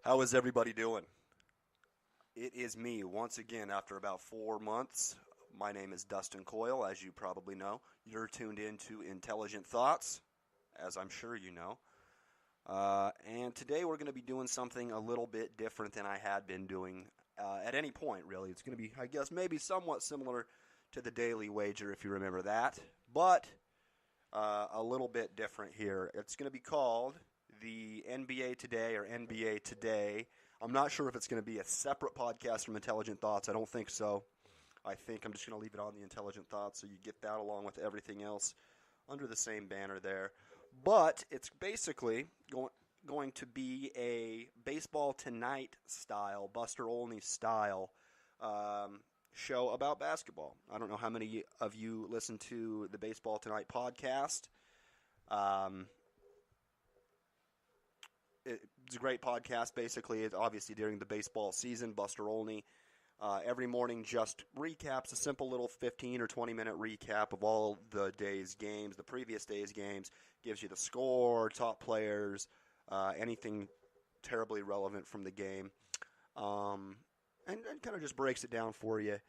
How is everybody doing? It is me once again after about 4 months. My name is Dustin Coyle, as you probably know. You're tuned in to Intelligent Thoughts, as I'm sure you know. And today we're going to be doing something a little bit different than I had been doing at any point, really. It's going to be, I guess, maybe somewhat similar to the Daily Wager, if you remember that, but a little bit different here. It's going to be called the NBA Today or NBA Today. I'm not sure if it's going to be a separate podcast from Intelligent Thoughts. I don't think so. I think I'm just going to leave it on the Intelligent Thoughts so you get that along with everything else under the same banner there. But it's basically going to be a Baseball Tonight style, Buster Olney style show about basketball. I don't know how many of you listen to the Baseball Tonight podcast. It's a great podcast. Basically, it's obviously during the baseball season. Buster Olney every morning just recaps a simple little 15 or 20-minute recap of all the day's games, the previous day's games, gives you the score, top players, anything terribly relevant from the game, and kind of just breaks it down for you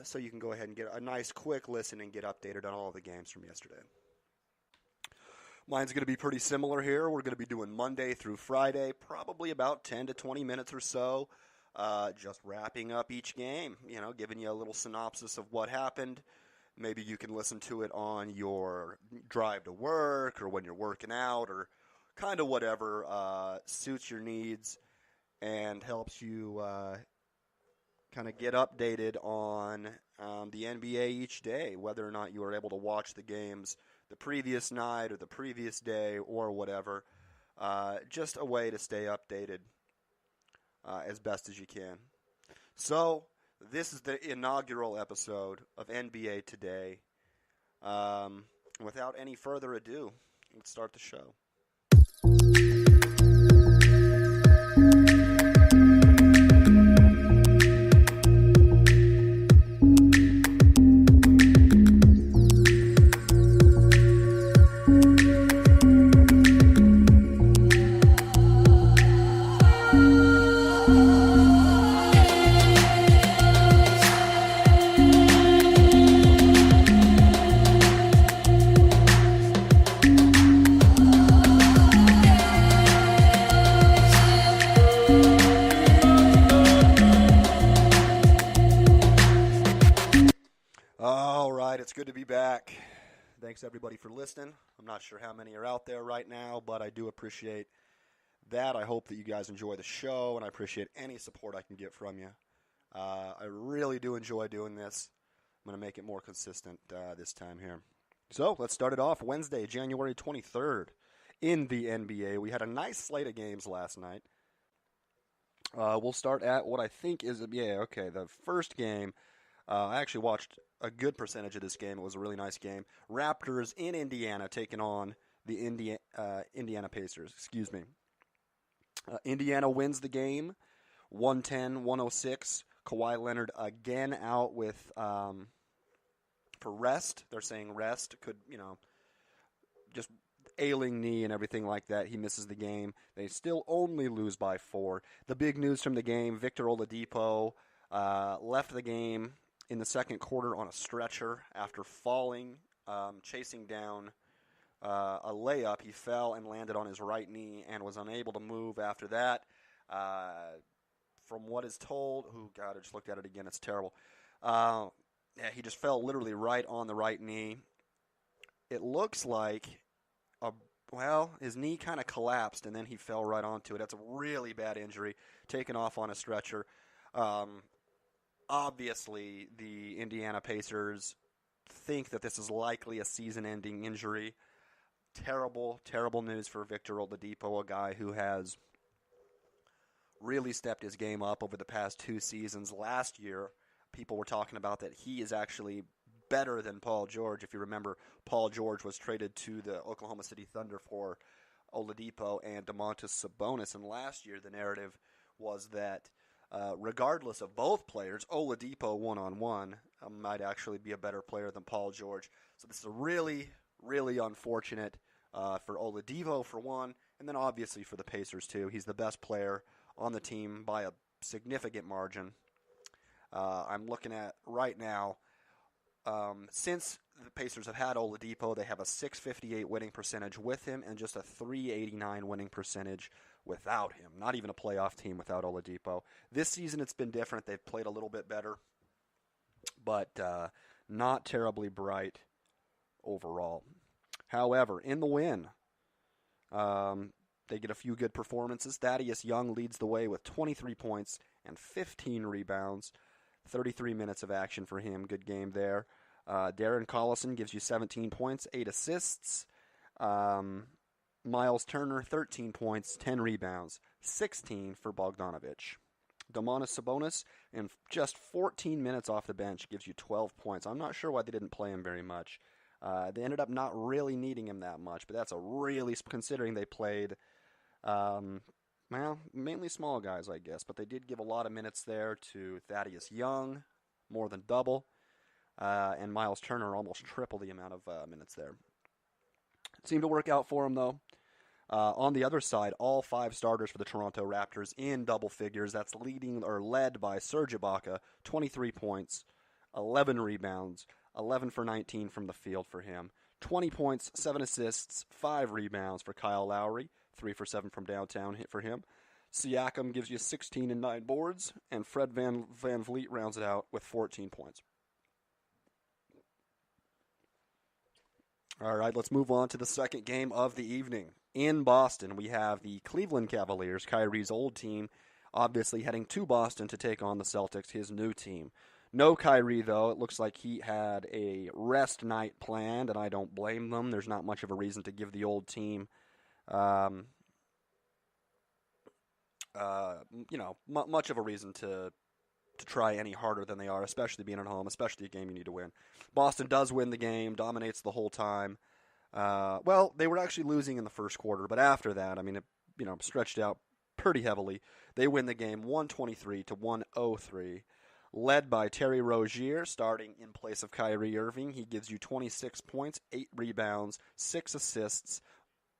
so you can go ahead and get a nice quick listen and get updated on all the games from yesterday. Mine's going to be pretty similar here. We're going to be doing Monday through Friday, probably about 10 to 20 minutes or so, just wrapping up each game, giving you a little synopsis of what happened. Maybe you can listen to it on your drive to work or when you're working out or kind of whatever suits your needs and helps you kind of get updated on the NBA each day, whether or not you were able to watch the games the previous night or the previous day or whatever. Just a way to stay updated as best as you can. So, this is the inaugural episode of NBA Today. Without any further ado, let's start the show. All right, it's good to be back. Thanks, everybody, for listening. I'm not sure how many are out there right now, but I do appreciate that. I hope that you guys enjoy the show, and I appreciate any support I can get from you. I really do enjoy doing this. I'm going to make it more consistent this time here. So let's start it off. Wednesday, January 23rd in the NBA. We had a nice slate of games last night. We'll start at what I think is, the first game. I actually watched a good percentage of this game. It was a really nice game. Raptors in Indiana taking on the Indiana Pacers. Indiana wins the game, 110-106. Kawhi Leonard again out with for rest. They're saying rest. Could, just ailing knee and everything like that. He misses the game. They still only lose by 4. The big news from the game, Victor Oladipo left the game in the second quarter on a stretcher after falling, chasing down a layup. He fell and landed on his right knee and was unable to move after that. From what is told, I just looked at it again. It's terrible. He just fell literally right on the right knee. It looks like, his knee kind of collapsed and then he fell right onto it. That's a really bad injury, taken off on a stretcher. Obviously, the Indiana Pacers think that this is likely a season-ending injury. Terrible, terrible news for Victor Oladipo, a guy who has really stepped his game up over the past 2 seasons. Last year, people were talking about that he is actually better than Paul George. If you remember, Paul George was traded to the Oklahoma City Thunder for Oladipo and Domantas Sabonis, and last year the narrative was that regardless of both players, Oladipo one-on-one might actually be a better player than Paul George. So this is really, really unfortunate for Oladipo for one, and then obviously for the Pacers too. He's the best player on the team by a significant margin. I'm looking at right now, since the Pacers have had Oladipo, they have a .658 winning percentage with him and just a .389 winning percentage without him. Not even a playoff team without Oladipo. This season it's been different. They've played a little bit better, but not terribly bright overall. However, in the win, they get a few good performances. Thaddeus Young leads the way with 23 points and 15 rebounds. 33 minutes of action for him. Good game there. Darren Collison gives you 17 points, 8 assists. Miles Turner, 13 points, 10 rebounds, 16 for Bogdanovic. Domantas Sabonis, in just 14 minutes off the bench, gives you 12 points. I'm not sure why they didn't play him very much. They ended up not really needing him that much, but that's a really, considering they played, mainly small guys, I guess, but they did give a lot of minutes there to Thaddeus Young, more than double, and Miles Turner almost triple the amount of minutes there. It seemed to work out for him, though. On the other side, all 5 starters for the Toronto Raptors in double figures. That's led by Serge Ibaka, 23 points, 11 rebounds, 11 for 19 from the field for him. 20 points, 7 assists, 5 rebounds for Kyle Lowry, 3 for 7 from downtown hit for him. Siakam gives you 16 and 9 boards, and Fred Van Vliet rounds it out with 14 points. All right, let's move on to the second game of the evening. In Boston, we have the Cleveland Cavaliers, Kyrie's old team, obviously heading to Boston to take on the Celtics, his new team. No Kyrie, though. It looks like he had a rest night planned, and I don't blame them. There's not much of a reason to give the old team, much of a reason to try any harder than they are, especially being at home, especially a game you need to win. Boston does win the game, dominates the whole time. They were actually losing in the first quarter, but after that, it stretched out pretty heavily. They win the game 123 to 103. Led by Terry Rozier, starting in place of Kyrie Irving. He gives you 26 points, 8 rebounds, 6 assists,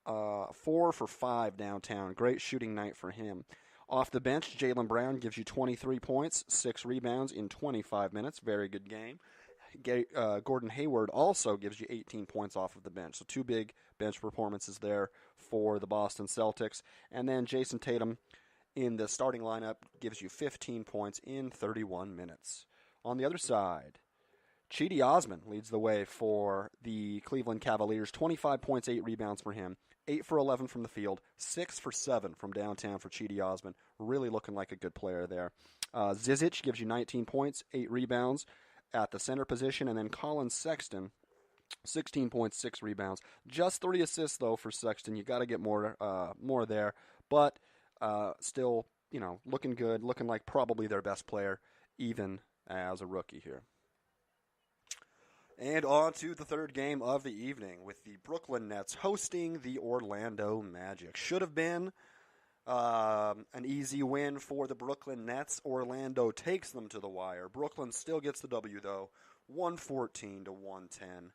4 for 5 downtown. Great shooting night for him. Off the bench, Jaylen Brown gives you 23 points, 6 rebounds in 25 minutes. Very good game. Gordon Hayward also gives you 18 points off of the bench. So 2 big bench performances there for the Boston Celtics. And then Jason Tatum in the starting lineup gives you 15 points in 31 minutes. On the other side, Chidi Osman leads the way for the Cleveland Cavaliers. 25 points, 8 rebounds for him. 8 for 11 from the field. 6 for 7 from downtown for Chidi Osman. Really looking like a good player there. Zizic gives you 19 points, 8 rebounds at the center position. And then Colin Sexton, 16 points, 6 rebounds. Just 3 assists, though, for Sexton. You got to get more there. But still, looking good, looking like probably their best player, even as a rookie here. And on to the third game of the evening with the Brooklyn Nets hosting the Orlando Magic. Should have been an easy win for the Brooklyn Nets. Orlando takes them to the wire. Brooklyn still gets the W, though, 114 to 110.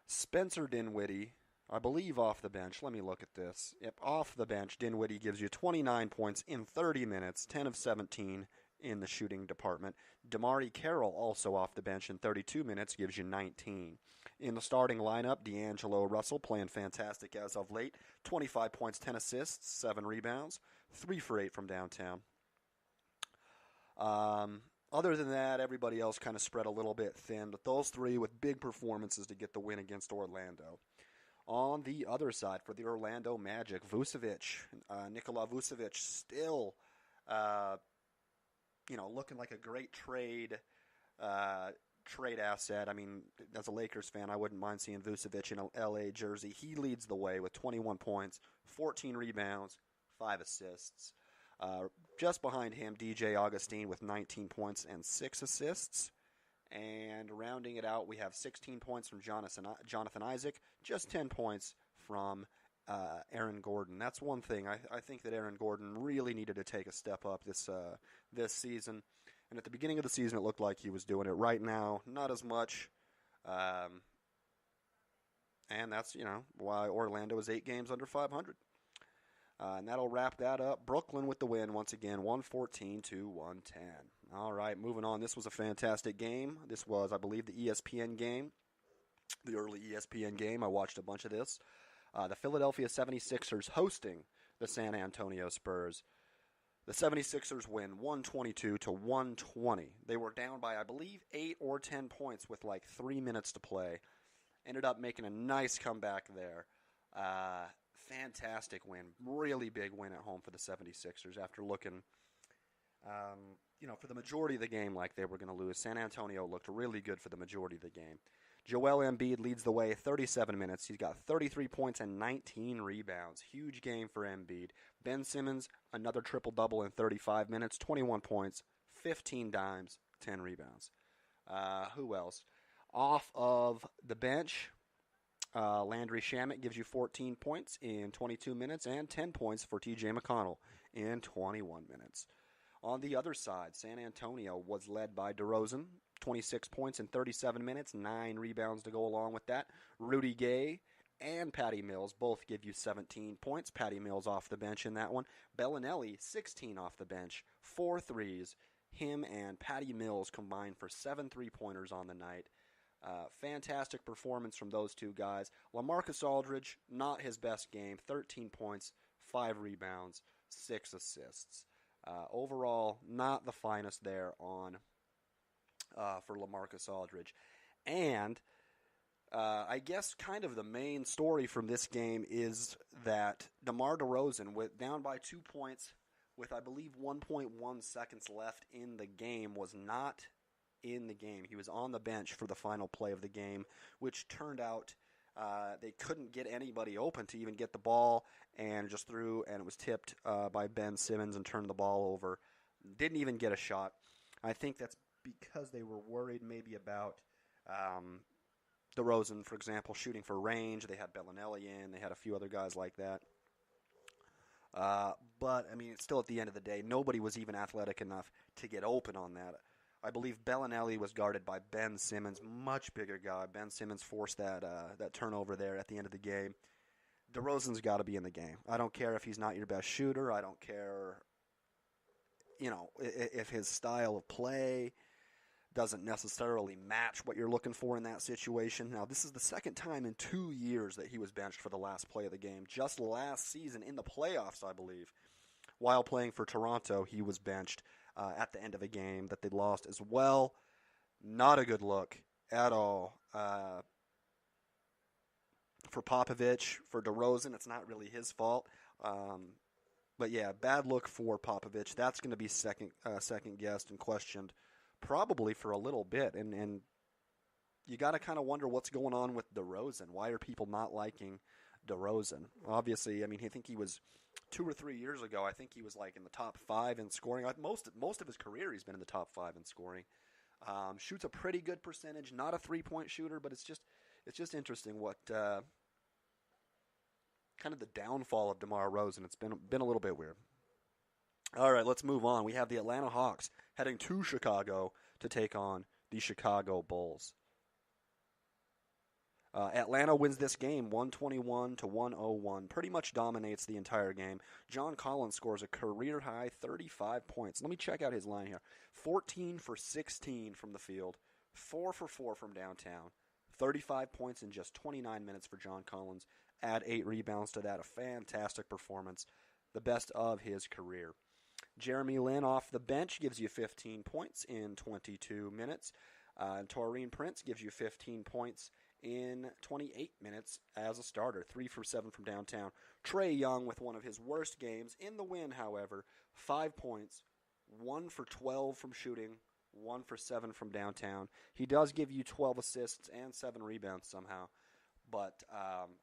Spencer Dinwiddie, I believe off the bench. Let me look at this. Yep, off the bench, Dinwiddie gives you 29 points in 30 minutes, 10 of 17 in the shooting department. Damari Carroll, also off the bench in 32 minutes, gives you 19. In the starting lineup, D'Angelo Russell playing fantastic as of late. 25 points, 10 assists, 7 rebounds, 3 for 8 from downtown. Other than that, everybody else kind of spread a little bit thin, but those 3 with big performances to get the win against Orlando. On the other side, for the Orlando Magic, Nikola Vucevic, still, looking like a great trade asset. As a Lakers fan, I wouldn't mind seeing Vucevic in an LA jersey. He leads the way with 21 points, 14 rebounds, 5 assists. Just behind him, DJ Augustine with 19 points and 6 assists. And rounding it out, we have 16 points from Jonathan Isaac, just 10 points from Aaron Gordon. That's one thing. I think that Aaron Gordon really needed to take a step up this season. And at the beginning of the season, it looked like he was doing it. Right now, not as much. And that's, why Orlando is 8 games under 500. And that'll wrap that up. Brooklyn with the win once again, 114 to 110. All right, moving on. This was a fantastic game. This was, I believe, the ESPN game, the early ESPN game. I watched a bunch of this. The Philadelphia 76ers hosting the San Antonio Spurs. The 76ers win 122 to 120. They were down by, I believe, 8 or 10 points with like 3 minutes to play. Ended up making a nice comeback there. Fantastic win. Really big win at home for the 76ers after looking, for the majority of the game like they were going to lose. San Antonio looked really good for the majority of the game. Joel Embiid leads the way 37 minutes. He's got 33 points and 19 rebounds. Huge game for Embiid. Ben Simmons, another triple-double in 35 minutes, 21 points, 15 dimes, 10 rebounds. Who else? Off of the bench, Landry Shamet gives you 14 points in 22 minutes and 10 points for T.J. McConnell in 21 minutes. On the other side, San Antonio was led by DeRozan, 26 points in 37 minutes, 9 rebounds to go along with that. Rudy Gay and Patty Mills both give you 17 points. Patty Mills off the bench in that one. Bellinelli, 16 off the bench, 4 threes. Him and Patty Mills combined for 7 3-pointers on the night. Fantastic performance from those two guys. LaMarcus Aldridge, not his best game, 13 points, 5 rebounds, 6 assists. Overall, not the finest there on for LaMarcus Aldridge. And I guess kind of the main story from this game is that DeMar DeRozan, down by 2 points with, I believe, 1.1 seconds left in the game, was not in the game. He was on the bench for the final play of the game, which turned out they couldn't get anybody open to even get the ball, and just threw, and it was tipped by Ben Simmons and turned the ball over. Didn't even get a shot. I think that's because they were worried maybe about DeRozan, for example, shooting for range. They had Bellinelli in. They had a few other guys like that. But, I mean, still at the end of the day, nobody was even athletic enough to get open on that. I believe Bellinelli was guarded by Ben Simmons, much bigger guy. Ben Simmons forced that turnover there at the end of the game. DeRozan's got to be in the game. I don't care if he's not your best shooter. I don't care, if his style of play doesn't necessarily match what you're looking for in that situation. Now, this is the second time in 2 years that he was benched for the last play of the game. Just last season in the playoffs, I believe, while playing for Toronto, he was benched at the end of a game that they lost as well. Not a good look at all. For Popovich, for DeRozan, it's not really his fault. But yeah, bad look for Popovich. That's going to be second guessed and questioned probably for a little bit. And you got to kind of wonder what's going on with DeRozan. Why are people not liking DeRozan? Obviously, I mean, I think he was 2 or 3 years ago. I think he was like in the top 5 in scoring. Most of his career, he's been in the top 5 in scoring. Shoots a pretty good percentage. Not a 3-point shooter, but it's just interesting what kind of the downfall of DeMar DeRozan. It's been a little bit weird. All right, let's move on. We have the Atlanta Hawks heading to Chicago to take on the Chicago Bulls. Atlanta wins this game 121 to 101. Pretty much dominates the entire game. John Collins scores a career-high 35 points. Let me check out his line here. 14 for 16 from the field. 4 for 4 from downtown. 35 points in just 29 minutes for John Collins. Add 8 rebounds to that. A fantastic performance. The best of his career. Jeremy Lin off the bench gives you 15 points in 22 minutes. And Taurean Prince gives you 15 points in 28 minutes as a starter. 3 for 7 from downtown. Trae Young with one of his worst games in the win, however. 5 points. 1 for 12 from shooting. 1 for 7 from downtown. He does give you 12 assists and 7 rebounds somehow. But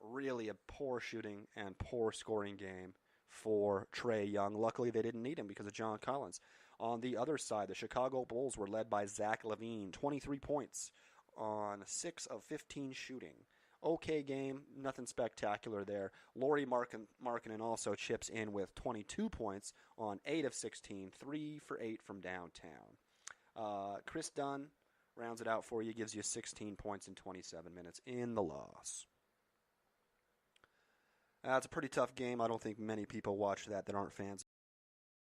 really a poor shooting and poor scoring game for Trae Young. Luckily, they didn't need him because of John Collins. On the other side, the Chicago Bulls were led by Zach LaVine. 23 points on 6 of 15 shooting. Okay game, nothing spectacular there. Lauri Markkanen also chips in with 22 points on 8 of 16, 3 for 8 from downtown. Chris Dunn rounds it out for you, gives you 16 points in 27 minutes in the loss. It's a pretty tough game. I don't think many people watch that aren't fans.